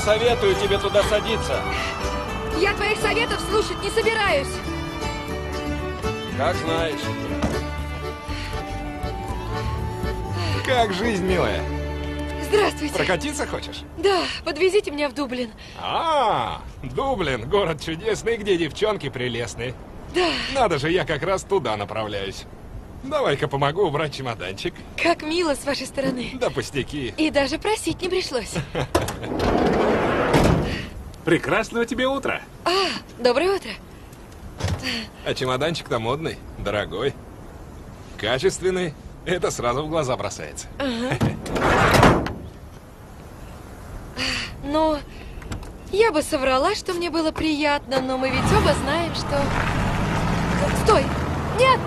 советую тебе туда садиться. Я твоих советов слушать не собираюсь. Как знаешь. Как жизнь, милая? Здравствуйте. Прокатиться хочешь? Да, подвезите меня в Дублин. Дублин, город чудесный, где девчонки прелестные. Да. Надо же, я как раз туда направляюсь. Давай-ка помогу убрать чемоданчик. Как мило с вашей стороны. Да пустяки. И даже просить не пришлось. Прекрасного тебе утра. Доброе утро. А чемоданчик-то модный, дорогой, качественный. Это сразу в глаза бросается. Ну, я бы соврала, что мне было приятно, но мы ведь оба знаем, что... Стой! Нет!